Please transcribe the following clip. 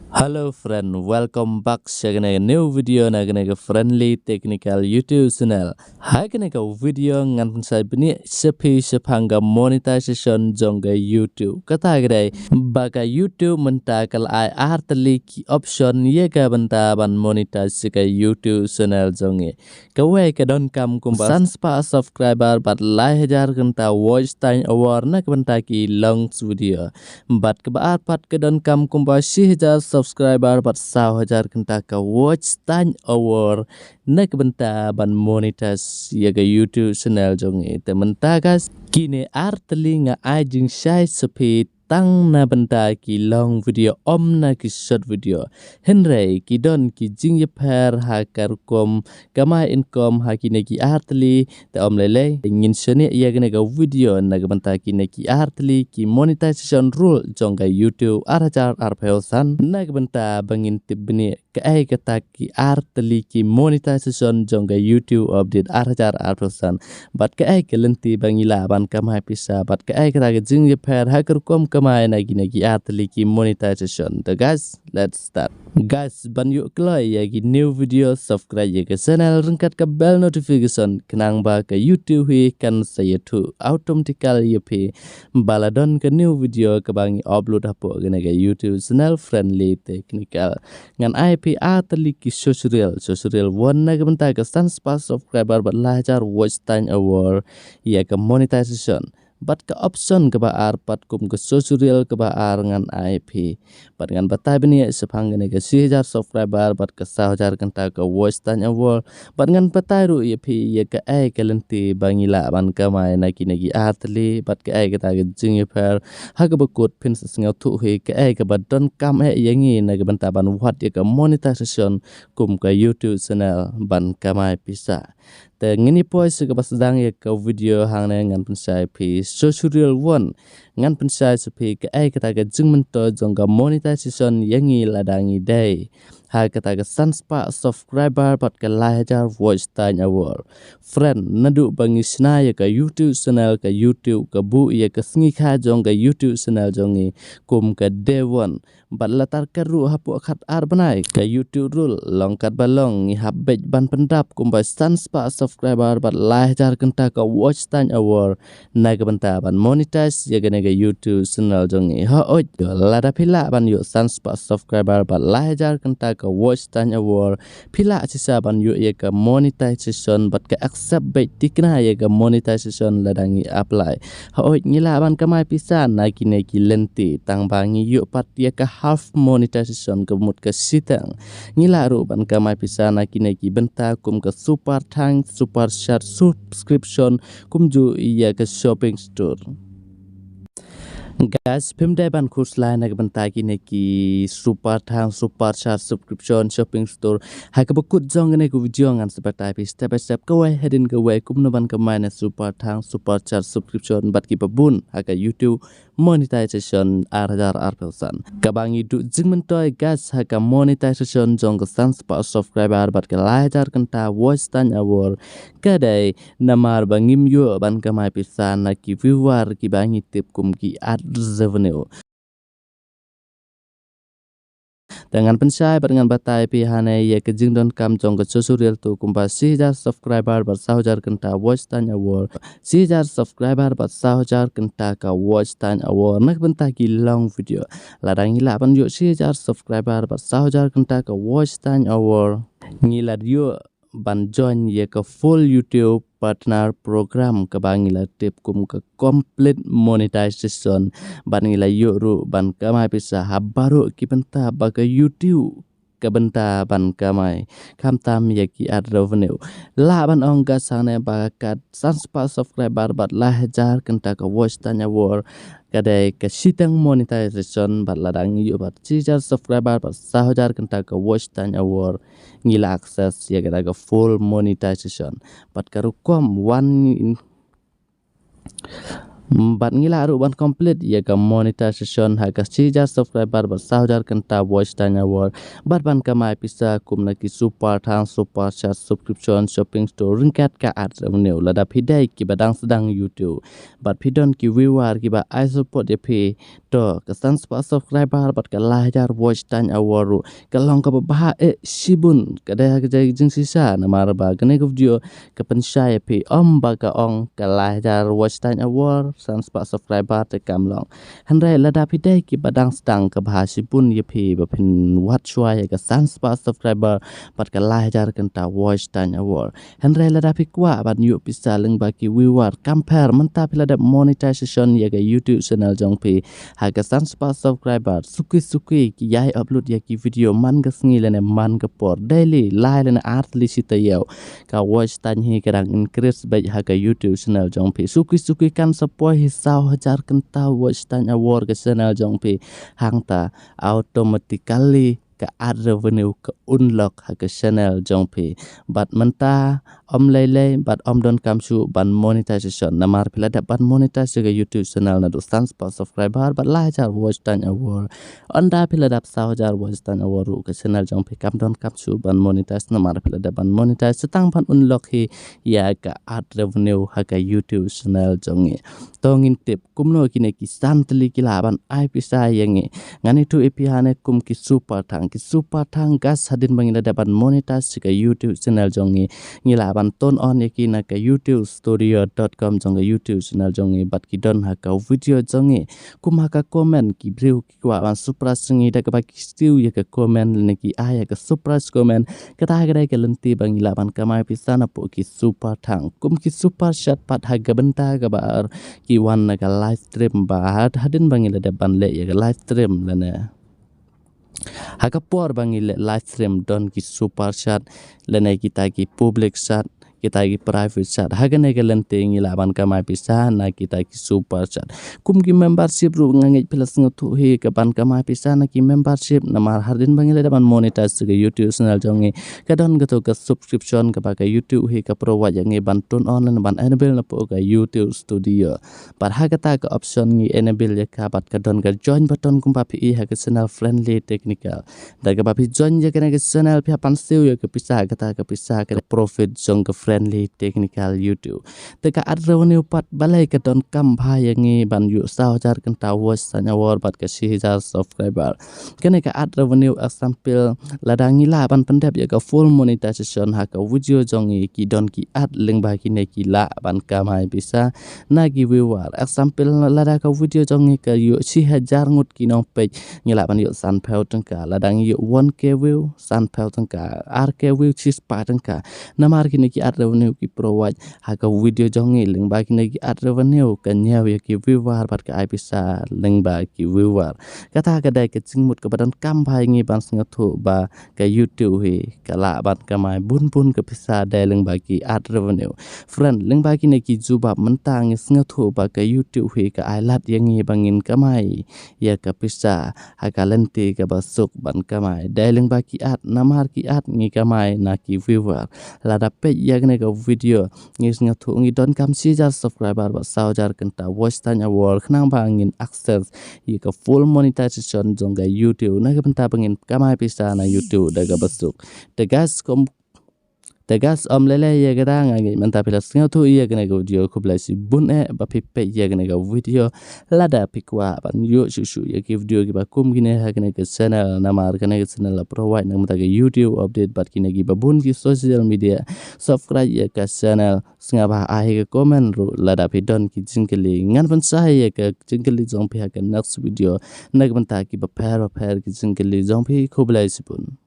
Hello friend, welcome back sa a new video na friendly technical YouTube channel. Hai video ngan sa bini sepi sepangga monetization jongga YouTube. Kata baka YouTube mentakal ai artli ki option ye ka benta ban monetize ka YouTube channel jonge. Kawai ka don kam kumba sanspa subscriber bat lai hajar kenta watch time award na benta ki long video. Bat ke baat pat ke don kam kumba 10,000 subscriber bat 1,000 kenta ka watch time award nak benta ban monetize ya ga YouTube channel jong te menta guys kini artli nga ajing sai sepi tang na benta ki long video na ki short video henry ki don ki jing ye per ha kar kom kama income ha ki ne ki artli te lele ingin sene ya ga video na benta ki ne ki artli ki monetization rule jong ga YouTube arajar arpelsan na benta bangin tibni ka ai kata ki artli ki monetization jong ga YouTube update arajar arpelsan bat ka ai kelenti bangila ban Kamai Pisa bat ka ai kata jing ye per ha kar kom Kamai nagi artli ki monetization. So guys, let's start. Guys, ban yuk kelai yagi new video subscribe ya ke channel rengkat ke bell notification kenang ba ke YouTube hi kan saya tu automatically yepi baladon ke new video ke bangi upload apo ke YouTube channel friendly technical ngan IP artli ki social one na ke benta ke sans subscriber bat lajar watch time award ya ke monetization. Bat ke option ke baar pat kum ke social ke baar ngan IP pat ngan batai bini sepang ne ke 10,000 subscriber bat ke 1,000 kenta ke watch time award bat ngan batai ru IP ye ke ai ke lenti bangila ban Kamai nagi artli bat ke ai ke ta ke jing ye per ha ke bekut pin sengau tu he ke ai ke bat don kam yangi na ke benta ban wat ye ke monetization kum ke YouTube channel ban Kamai Pisa. Te ngini poi se ke sedang ye ke video hang ne ngan pensai pi social one ngan pensai sepi ke ai kata ke jing mento jong ga monetization yangi ladangi day ha kata ke sanspa subscriber pat ke lajar watch time award friend nadu bangi sna ye ke YouTube channel ke YouTube ke bu ye ke sngi kha jong ga YouTube channel jongi kum ke day one bat latar keru hapu khat ar banai ke YouTube rule longkat balong ngi habej ban pendap kum ba sanspa subscriber bat lajar kenta ke watch time award na ke benta ban monetize ya ke YouTube channel jongi ha oj lada pila ban yu sanspa subscriber bat lajar kenta ke watch time award pila sisa ban yu ya ke monetization bat ke accept bet tikna ya ke monetization ladangi apply ha oj ngila ban Kamai Pisa na ki lenti tang bangi yu pat ya ke half monetization ke mut ke sitang ngila ru ban Kamai Pisa na ki benta kum ke super thanks super chat subscription kum ju ya ke shopping store. Guys, pemda ban kurs lain nak benta ki super thang super chat subscription shopping store ha ke bekut jong ne ku video ngan seperti step by step kawai hedin kawai kumno ban Kamai na super thang super chat subscription bat ki babun ha ke YouTube monetization arajar arpelsan kabangi du jing mentoi guys ha ke monetization jong ke sanspa subscriber bat ke lajar kenta watch time award kadai namar bangim yu ban Kamai Pisa na ki viewer ki bangi tip kum ki ad revenue dengan pensai dengan batai pihane ye ke jing don kam jong ke social tu kumpa 10,000 subscriber bat 1,000 kenta watch time award 10,000 subscriber bat 1,000 kenta ka watch time award nak benta ki long video ladang ila ban yu 10,000 subscriber bat 1,000 kenta ka watch time award ngilad yu ban join ye ke full YouTube partner program ke bangila tip kum ke complete monetization bangila yu ru ban Kamai Pisa habaru ki benta baga YouTube ke benta ban Kamai kam tam ye ki ad revenue la ban ongga sane bakat sanspa subscriber bat lajar kenta ke watch time award kadai ke sitang monetization bat ladang yu bat 10,000 subscriber bat 1,000 kenta ke watch time award ngila akses ya kata ke full monetization bat karu kom Bat ngila aruban complete ya ka monetization haka 1000 subscriber bat 1000 kanta watch tanya war bat ban Kamai Pisa kumna ki super thang super chat subscription shopping store ringkat ka ad revenue lada pidai ki badang sedang YouTube bat pidon ki viewer ki ba I support ya pi to kesan subscriber bat ka lahjar watch tanya war kalong ka bah sibun kada ka jing sisa namar ba gane video ka pensai pi ba ka ong ka lahjar watch tanya war sans pak subscriber te kamlong handai lada pidai ki badang sedang ke bahasi pun ye pi bapin wat chua ya ke sans pak subscriber pat ka lahjar kenta watch tanya war handai lada pi kwa bat yu pisa leng baki viewer compare menta pila da monetization ya ke YouTube channel jong pi ha ke sans pak subscriber suki ki yai upload ya ki video man ke sngi lene man ke por daily lai lene art li sita yau ka watch tanya kerang increase baik ha ke YouTube channel jong pi suki kan sepoi hisau hajar kenta watch tanya war ke channel jong pi hangta automatically ke ad revenue ke unlock ha ke channel jong pi bat menta lele bat don kamsu ban monetization namar pila da ban monetize ke YouTube channel na do sans pa subscriber bat lajar watch tanya war onda pila da 1000 watch tanya war ke channel jong pi don kamsu ban monetize namar pila da ban monetize setang ban unlock hi ya ke ad revenue ha ke YouTube channel jong tongin tip kumno kine ki santli kilaban ai pisa yangi ngani tu epihane kum ki super thang gas hadin bangina dapat monetize ke YouTube channel jongi ngilaban ton on yakina ke youtubestudio.com jongi YouTube channel jongi bat ki don ha ka video jongi kum ha ka comment ki brew ki kwa ban surprise jongi da ka ki stew ya ka comment ne ki aya ka surprise comment kata ha ke lenti bangilaban Kamai Pisa na po ki super thang kum ki super chat pat ha ga Bynta ka bar ki wan na ka live stream ba hadin bangila da ban le ya ka live stream lana haka por bangile live stream don ki super chat lana kita ki public chat kita ki private chat haga nega lente ngilaban Kamai Pisa na kita ki super chat kum ki membership ru ngangi plus ngotu he ka ban Kamai Pisa na ki membership namar hardin bangile daban monetize ke YouTube channel jongi kadon gato ka subscription ka ba ka YouTube he ka provide yang ban turn online ban enable na po ka YouTube studio par haga ta ka option ngi enable ya ka bat kadon ka join button kum pa pi ha ka channel friendly technical da ka ba pi join ya ka channel pi pan siu ya ka Pisa ka Pisa ka profit jong ka friendly technical YouTube teka ad revenue pat balai ke don kam bhayangi ban yu sao jar kenta watch tanya war bat ke 1000 subscriber kene ka ad revenue example ladangi la ban pendap ya ka full monetization ha ka video jongi ki don ki ad leng ba ki ne ki la ban Kamai Pisa na gi viewer example lada ka video jongi ka yu 1000 ngut ki no page ngila ban yu san pheu tengka ladang yu 1k view san pheu tengka rk view chis pa tengka namar ki ne ki ad revenue ki provide ha ka video jongi leng ba ki ne ki ad revenue ka nyaw ya ki viewer bat ka Pisa leng ba ki viewer kata ka dai ke chingmut ka badan kam bhai ngi ban sngathu ba ka YouTube hi ka la bat Kamai bun ka Pisa dai leng ba ki ad revenue friend leng ba ki ne ki jubab mentang sngathu ba ka YouTube hi ka ai lat yang ngi bangin Kamai ya ka Pisa ha ka lenti ka basuk ban Kamai dai leng ba ki ad namar ki ad ngi Kamai na ki viewer la da pe ya ne ka video ngi sngathu ngi don kam 1000 subscriber ba 1000 kenta watch tanya war khnang bangin access ya ka full monetization jong ga YouTube na ka Bynta bangin Kamai Pisa na YouTube daga basuk tegas lele ya gedang ngi menta pila sngathu ya gane ga video ko blasi bun ba pipe ya gane ga video lada pikwa ban yo shu ya ki video ki ba kum gine ha gane ga channel namar gane ga channel la provide nam ta ga YouTube update bat ki ne gi ba bun ki social media subscribe ya ka channel snga ba a he ga comment ru lada pi don ki jingkeli ngan ban sa ya ka jingkeli jong pi ha ga next video na ga Bynta ki ba pair ki jingkeli jong pi ko blasi bun